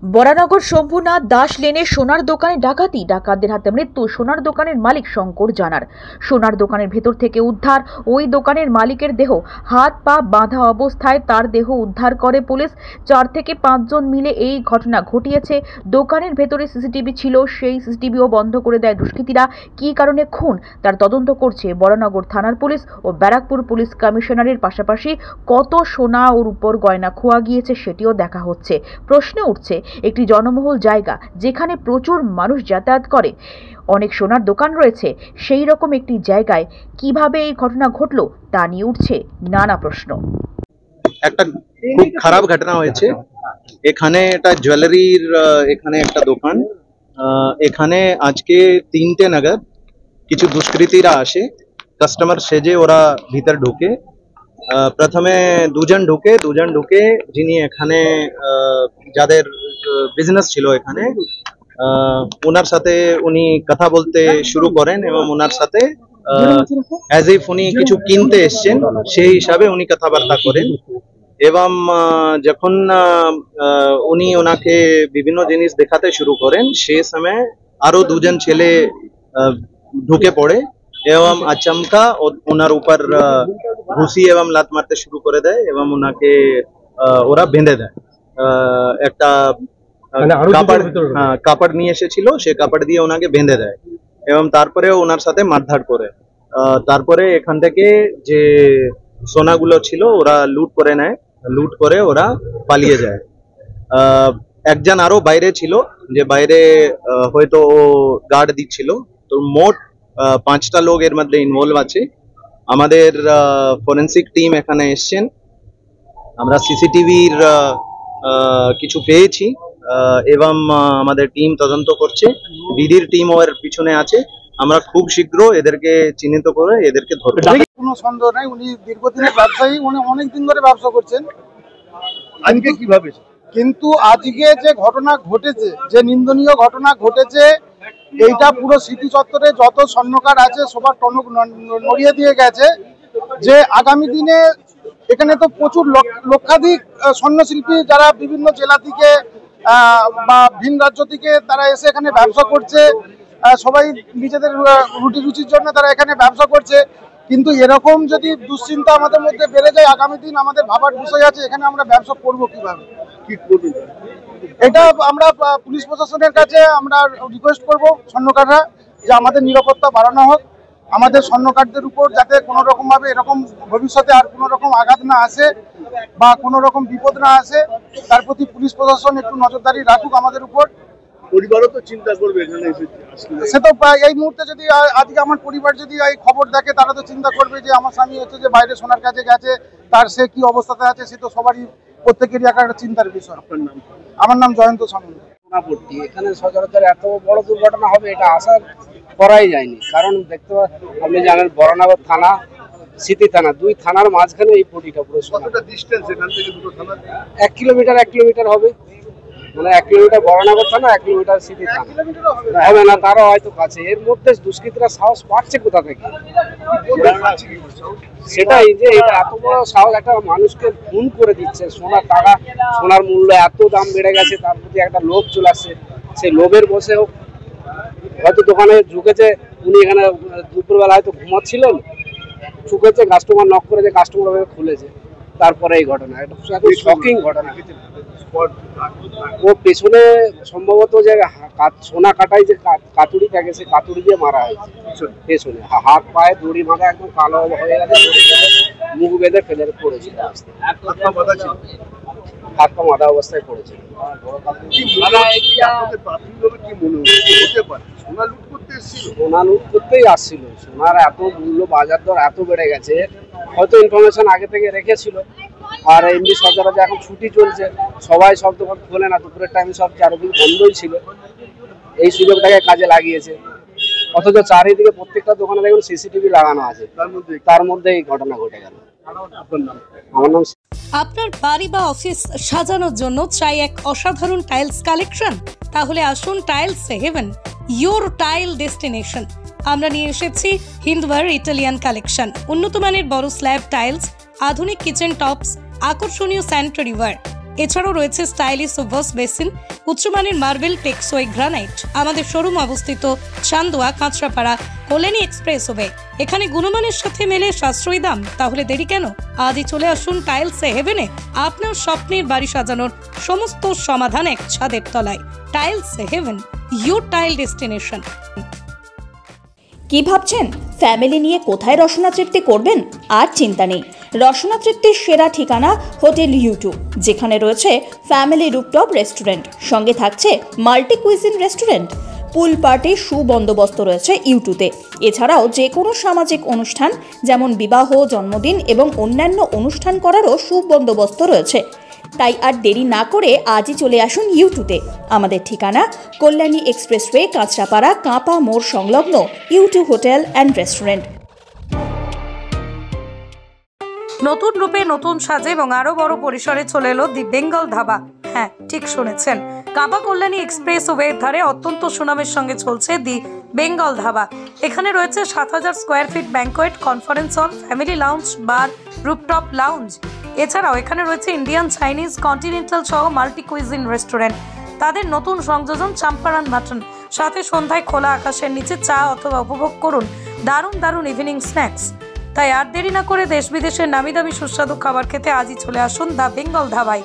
বরানগর শম্ভুনাথ দাস লেনে সোনার দোকানে ডাকাতি, ডাকাতদের হাতে মৃত্যু সোনার দোকানের মালিক শঙ্কর জানার। সোনার দোকানের ভেতর থেকে উদ্ধার ওই দোকানের মালিকের দেহ, হাত পা বাঁধা অবস্থায় তার দেহ উদ্ধার করে পুলিশ। 4 থেকে 5 জন মিলে এই ঘটনা ঘটিয়েছে। দোকানের ভেতরে সিসিটিভি ছিল, সেই সিসিটিভিও বন্ধ করে দেয় দুষ্কৃতীরা। কী কারণে খুন তার তদন্ত করছে বরানগর থানার পুলিশ ও ব্যারাকপুর পুলিশ কমিশনারের। পাশাপাশি কত সোনা ওর উপর গয়না খোয়া গিয়েছে সেটিও দেখা হচ্ছে। প্রশ্ন উঠছে, একটি জনবহুল জায়গা যেখানে প্রচুর মানুষ যাতায়াত করে, অনেক সোনার দোকান রয়েছে, সেই রকম একটি জায়গায় কিভাবে এই ঘটনা ঘটলো তা নিয়ে উঠছে নানা প্রশ্ন। একটা খুব খারাপ ঘটনা হয়েছে এখানে। এটা জুয়েলারির এখানে একটা দোকান। এখানে আজকে 3টে নাগাদ কিছু দুষ্কৃতীরা আসে, কাস্টমার সেজে ওরা ভিতর ঢুকে। প্রথমে দুজন ঢুকে যিনি এখানে যাদের বিজনেস ছিল এখানে, ওনার সাথে উনি কথা বলতে শুরু করেন এবং ওনার সাথে অ্যাজ ইফ উনি কিছু কিনতে এসছেন সেই হিসাবে উনি কথাবার্তা করেন। এবং যখন উনি ওনাকে বিভিন্ন জিনিস দেখাতে শুরু করেন সেই সময় আরো দুজন ছেলে ঢুকে পড়ে এবং আচমকা ওনার উপর ঘুষি এবং লাত মারতে শুরু করে দেয় এবং ওনাকে ওরা বেঁধে দেয়। একটা কাপড় নিয়ে এসেছিল, সে কাপড় দিয়ে ওনাকে বেঁধে দেয় এবং তারপরে ওনার সাথে মারধর করে। তারপরে এখান থেকে যে সোনাগুলো ছিল ওরা লুট করে নেয়, লুট করে ওরা পালিয়ে যায়। একজন আরো বাইরে ছিল, যে বাইরে হয়তো ও গার্ড দিচ্ছিল। তো মোট 5টা লোক এর মধ্যে ইনভলভ আছে। আমাদের ফরেন্সিক টিম এখানে এসছেন, আমরা সিসিটিভির কিছু পেয়েছি এবং আমাদের টিম তদন্ত করছে। দিদির টিম ওর পিছনে আছে। আমরা খুব শীঘ্র এদেরকে চিহ্নিত করে এদেরকে ধরব। কোনো সন্দেহ নাই, উনি দীর্ঘদিনের ব্যবসায়ী, উনি অনেকদিন ধরে ব্যবসা করছেন। আজকে কিভাবে কিন্তু আজকে যে ঘটনা ঘটেছে, যে নিন্দনীয় ঘটনা ঘটেছে, এইটা পুরো স্মৃতি চত্বরে যত স্বর্ণকার আছে সবার টনক নড়িয়ে দিয়ে গেছে। যে আগামী দিনে এখানে তো প্রচুর লক্ষাধিক স্বর্ণশিল্পী যারা বিভিন্ন জেলা থেকে বা ভিন রাজ্য থেকে তারা এসে এখানে ব্যবসা করছে। সবাই নিজেদের রুটি রুচির জন্য তারা এখানে ব্যবসা করছে। কিন্তু এরকম যদি দুশ্চিন্তা আমাদের মধ্যে বেড়ে যায়, আগামী দিন আমাদের ভাবার বিষয় আছে এখানে আমরা ব্যবসা করবো কিভাবে, কি করবো। এটা আমরা পুলিশ প্রশাসনের কাছে আমরা রিকোয়েস্ট করব স্বর্ণকাররা যে আমাদের নিরাপত্তা বাড়ানো হোক, আমাদের স্বর্ণকারদের উপর যাতে কোনো রকম ভাবে এরকম ভবিষ্যতে আর কোনো রকম আঘাত না আসে বা কোনো রকম বিপদ না আসে, তার প্রতি পুলিশ প্রশাসন একটু নজরদারি রাখুক আমাদের উপর। পরিবারও তো চিন্তা করবে এখানে এসে, সে তো এই মুহূর্তে যদি আজকে আমার পরিবার যদি এই খবর দেখে তারা তো চিন্তা করবে যে আমার স্বামী হচ্ছে যে বাইরে সোনার কাছে গেছে, তার সে কি অবস্থাতে আছে, সে তো সবারই প্রত্যেকেরই একটা চিন্তার বিষয়। আমার নাম জয়ন্ত সামন্ত। এখানে সচরাচর এত বড় দুর্ঘটনা হবে এটা আশা করাই যায়নি। কারণ দেখতে আপনি জানেন বরানগর থানা, সিটি থানা, 2 থানার মাঝখানে এই পটিটা পুরো। 1 কিলোমিটার হবে, মানে 1 কিলোমিটার বরানগর থানা, 1 কিলোমিটার সিটি থানা হবে না, তারও হয়তো কাছে। এর মধ্যে দুষ্কৃতীরা সাহস পাচ্ছে কোথা থেকে? সেটাই যে এটা এত বড় সাহস, একটা মানুষকে খুন করে দিচ্ছে। সোনার টাকা, সোনার মূল্য এত দাম বেড়ে গেছে, তার প্রতি একটা লোভ চলে আসছে। সেই লোভের বসে হোক হয়তো দোকানে ঢুকেছে, উনি এখানে দুপুরবেলা হয়তো ঘুমাচ্ছিলেন, ঢুকেছে, কাস্টমার নক করেছে, কাস্টমার খুলেছে, তারপরে এই ঘটনা। এটা শকিং ঘটনা। ও পেছনে সম্ভবত যে সোনা কাটাই যে কাতুড়ি থাকে, সে কাতুড়ি দিয়ে মারা হয়েছে পেছনে। হাত পায়ে দড়ি বাঁধা, একদম কালো হয়ে গেছে, মুখ বেঁধে ফেলে পড়েছিল, হাত পা বাঁধা অবস্থায় পড়েছিল। সোনা লুট করতেই আসছিল। সোনার এত মূল্য, বাজার দর এত বেড়ে গেছে, হয়তো ইনফরমেশন আগে থেকে রেখেছিল। আর এমনি সচরাচর এখন ছুটি চলছে, সবাই সব দোকান খোলে না, দুপুরের টাইমে সব চারদিন বন্ধই ছিল, এই সুযোগটাকে কাজে লাগিয়েছে। অথচ চারিদিকে প্রত্যেকটা দোকানে দেখুন সিসিটিভি লাগানো আছে, তার মধ্যে এই ঘটনা ঘটে গেল। আমার নাম। আপনার বাড়ি বা অফিস সাজানোর জন্য চাই এক অসাধারণ টাইলস কালেকশন? তাহলে আসুন tiles heaven, your tile destination. আমরা নিয়ে এসেছি হিন্দওয়ার ইটালিয়ান কালেকশন, উন্নত মানের বড় স্ল্যাব টাইলস, আধুনিক কিচেন টপস, আকর্ষণীয় স্যানিটারি ওয়্যার। এছাড়াও রয়েছে স্টাইলিশ ওয়াশ বেসিন, উচ্চমানের মার্বেল, টেকসই গ্রানাইট। আমাদের শোরুম অবস্থিত চান্দোয়া, কাঁচরাপাড়া, কল্যাণী এক্সপ্রেসওয়ে। এখানে গুণমানের সাথে মেলে সাশ্রয়ী দাম। তাহলে দেরি কেন? আজই চলে আসুন টাইলস হেভেনে। আপনার স্বপ্নের বাড়ি সাজানোর সমস্ত সমাধান এক ছাদের তলায়। Tiles heaven, your tile destination. কি ভাবছেন ফ্যামিলি নিয়ে কোথায় রসনা তৃপ্তি করবেন? আর চিন্তা নেই, রসনা তৃপ্তির সেরা ঠিকানা হোটেল ইউ2, যেখানে রয়েছে ফ্যামিলি রুফটপ রেস্টুরেন্ট, সঙ্গে থাকছে মাল্টি কুইজিন রেস্টুরেন্ট। পুল পার্টির সুবন্দোবস্ত রয়েছে ইউ2তে। এছাড়াও যে কোনো সামাজিক অনুষ্ঠান যেমন বিবাহ, জন্মদিন এবং অন্যান্য অনুষ্ঠান করারও সুবন্দোবস্ত রয়েছে। তাই আর দেরি না করে আজই চলে আসুন ইউ2তে। আমাদের ঠিকানা কল্যাণী এক্সপ্রেসওয়ে, কাঁচরাপাড়া, কাঁপা মোড় সংলগ্ন ইউ2 হোটেল অ্যান্ড রেস্টুরেন্ট। নতুন রূপে, নতুন সাজে এবং আরো বড় পরিসরে চলে এলো দি বেঙ্গল ধাবা। হ্যাঁ, ঠিক শুনেছেন, কাঁপা কল্যাণী এক্সপ্রেসওয়ের ধারে অত্যন্ত সুনামের সঙ্গে চলছে দি বেঙ্গল ধাবা। এখানে রয়েছে 7000 square feet banquet, conference hall, family lounge, bar, rooftop lounge. এছাড়াও এখানে রয়েছে ইন্ডিয়ান, চাইনিজ, কন্টিনেন্টাল সহ মাল্টি কুইজিন রেস্টুরেন্ট। তাদের নতুন সংযোজন চাম্পারান মাটন। সাথে সন্ধ্যায় খোলা আকাশের নিচে চা অথবা উপভোগ করুন দারুণ দারুণ ইভিনিং স্ন্যাক্স। তাই আর দেরি না করে দেশ বিদেশের নামি দামি সুস্বাদু খাবার খেতে আজই চলে আসুন দ্য বেঙ্গল ধাবায়।